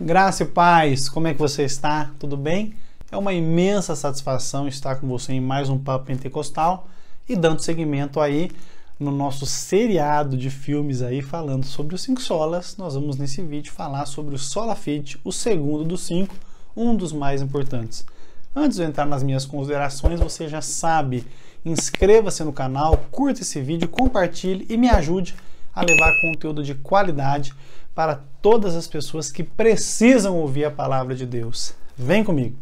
Graça e paz, como é que você está? Tudo bem? É uma imensa satisfação estar com você em mais um Papo Pentecostal e dando seguimento aí no nosso seriado de filmes aí falando sobre os 5 solas. Nós vamos nesse vídeo falar sobre o Sola Fide, o segundo dos 5, um dos mais importantes. Antes de eu entrar nas minhas considerações, você já sabe, inscreva-se no canal, curta esse vídeo, compartilhe e me ajude a levar conteúdo de qualidade para todas as pessoas que precisam ouvir a palavra de Deus. Vem comigo!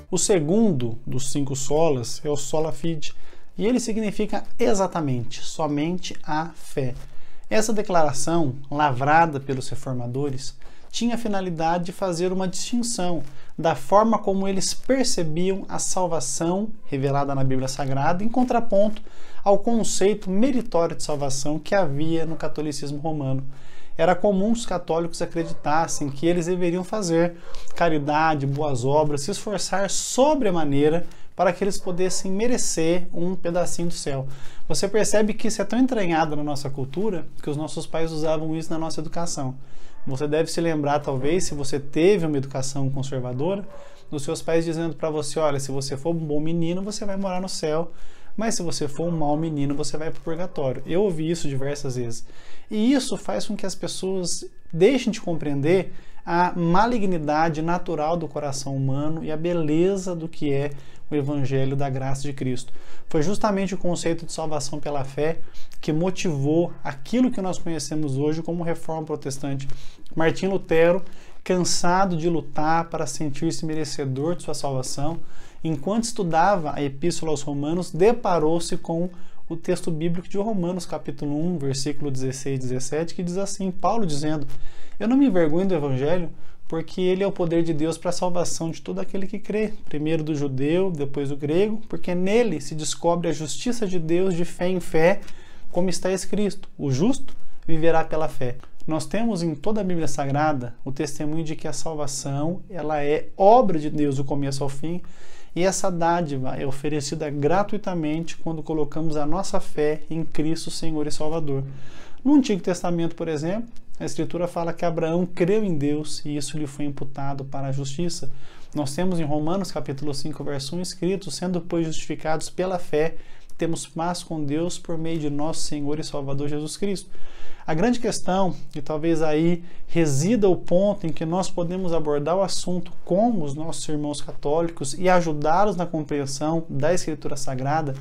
O segundo dos 5 solas é o Sola Fide, e ele significa exatamente, somente a fé. Essa declaração, lavrada pelos reformadores, tinha a finalidade de fazer uma distinção da forma como eles percebiam a salvação revelada na Bíblia Sagrada, em contraponto ao conceito meritório de salvação que havia no catolicismo romano. Era comum os católicos acreditassem que eles deveriam fazer caridade, boas obras, se esforçar sobremaneira para que eles pudessem merecer um pedacinho do céu. Você percebe que isso é tão entranhado na nossa cultura que os nossos pais usavam isso na nossa educação. Você deve se lembrar, talvez, se você teve uma educação conservadora, dos seus pais dizendo para você, olha, se você for um bom menino, você vai morar no céu, mas se você for um mau menino, você vai para o purgatório. Eu ouvi isso diversas vezes. E isso faz com que as pessoas deixem de compreender a malignidade natural do coração humano e a beleza do que é o Evangelho da graça de Cristo. Foi justamente o conceito de salvação pela fé que motivou aquilo que nós conhecemos hoje como Reforma Protestante. Martinho Lutero, cansado de lutar para sentir-se merecedor de sua salvação, enquanto estudava a Epístola aos Romanos, deparou-se com o texto bíblico de Romanos, capítulo 1, versículo 16 e 17, que diz assim, Paulo dizendo, eu não me envergonho do Evangelho, porque ele é o poder de Deus para a salvação de todo aquele que crê, primeiro do judeu, depois do grego, porque nele se descobre a justiça de Deus de fé em fé, como está escrito, o justo viverá pela fé. Nós temos em toda a Bíblia Sagrada o testemunho de que a salvação ela é obra de Deus do começo ao fim, e essa dádiva é oferecida gratuitamente quando colocamos a nossa fé em Cristo, Senhor e Salvador. No Antigo Testamento, por exemplo, a Escritura fala que Abraão creu em Deus e isso lhe foi imputado para a justiça. Nós temos em Romanos capítulo 5, verso 1 escrito, sendo pois justificados pela fé, temos paz com Deus por meio de nosso Senhor e Salvador Jesus Cristo. A grande questão, e talvez aí resida o ponto em que nós podemos abordar o assunto com os nossos irmãos católicos e ajudá-los na compreensão da Escritura Sagrada,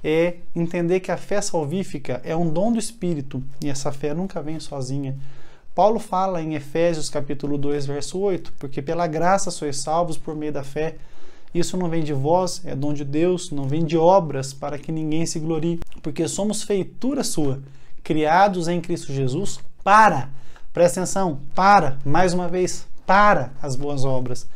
é entender que a fé salvífica é um dom do Espírito e essa fé nunca vem sozinha. Paulo fala em Efésios capítulo 2, verso 8, porque pela graça sois salvos por meio da fé. Isso não vem de vós, é dom de Deus, não vem de obras para que ninguém se glorie, porque somos feitura sua, criados em Cristo Jesus presta atenção, mais uma vez, para as boas obras.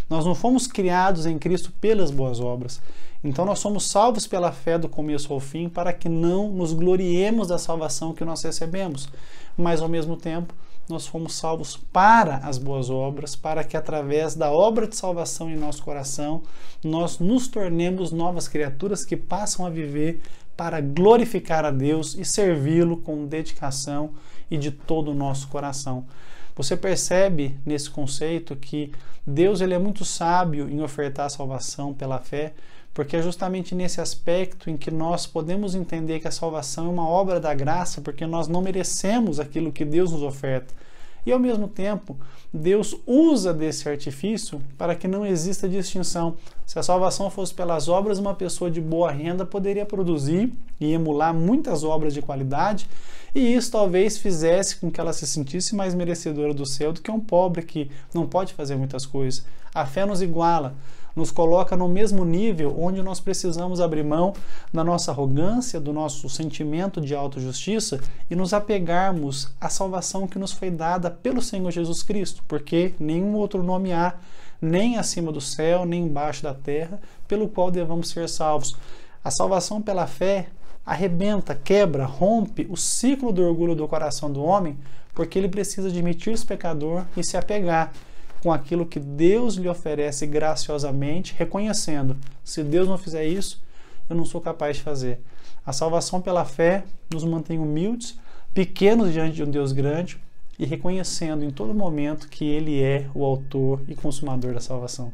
Nós não fomos criados em Cristo pelas boas obras. Então nós somos salvos pela fé do começo ao fim para que não nos gloriemos da salvação que nós recebemos. Mas ao mesmo tempo, nós fomos salvos para as boas obras, para que através da obra de salvação em nosso coração, nós nos tornemos novas criaturas que passam a viver para glorificar a Deus e servi-lo com dedicação e de todo o nosso coração. Você percebe nesse conceito que Deus ele é muito sábio em ofertar a salvação pela fé, porque é justamente nesse aspecto em que nós podemos entender que a salvação é uma obra da graça, porque nós não merecemos aquilo que Deus nos oferta. E ao mesmo tempo, Deus usa desse artifício para que não exista distinção. Se a salvação fosse pelas obras, uma pessoa de boa renda poderia produzir e emular muitas obras de qualidade, e isso talvez fizesse com que ela se sentisse mais merecedora do céu do que um pobre que não pode fazer muitas coisas. A fé nos iguala, nos coloca no mesmo nível onde nós precisamos abrir mão da nossa arrogância, do nosso sentimento de autojustiça e nos apegarmos à salvação que nos foi dada pelo Senhor Jesus Cristo, porque nenhum outro nome há, nem acima do céu, nem embaixo da terra, pelo qual devamos ser salvos. A salvação pela fé arrebenta, quebra, rompe o ciclo do orgulho do coração do homem, porque ele precisa admitir-se pecador e se apegar com aquilo que Deus lhe oferece graciosamente, reconhecendo, se Deus não fizer isso, eu não sou capaz de fazer. A salvação pela fé nos mantém humildes, pequenos diante de um Deus grande e reconhecendo em todo momento que Ele é o autor e consumador da salvação.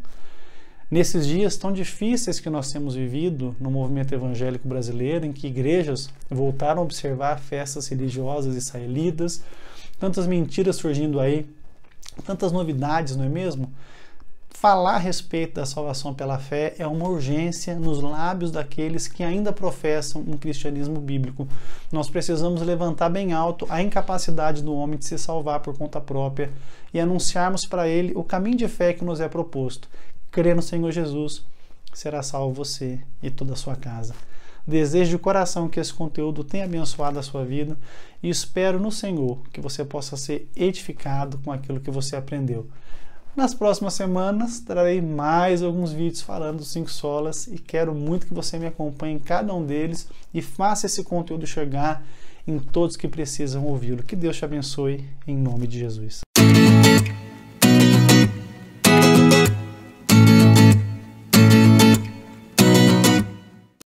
Nesses dias tão difíceis que nós temos vivido no movimento evangélico brasileiro, em que igrejas voltaram a observar festas religiosas israelitas, tantas mentiras surgindo aí, tantas novidades, não é mesmo? Falar a respeito da salvação pela fé é uma urgência nos lábios daqueles que ainda professam um cristianismo bíblico. Nós precisamos levantar bem alto a incapacidade do homem de se salvar por conta própria e anunciarmos para ele o caminho de fé que nos é proposto. Crer no Senhor Jesus, será salvo você e toda a sua casa. Desejo de coração que esse conteúdo tenha abençoado a sua vida e espero no Senhor que você possa ser edificado com aquilo que você aprendeu. Nas próximas semanas trarei mais alguns vídeos falando dos 5 solas e quero muito que você me acompanhe em cada um deles e faça esse conteúdo chegar em todos que precisam ouvi-lo. Que Deus te abençoe em nome de Jesus.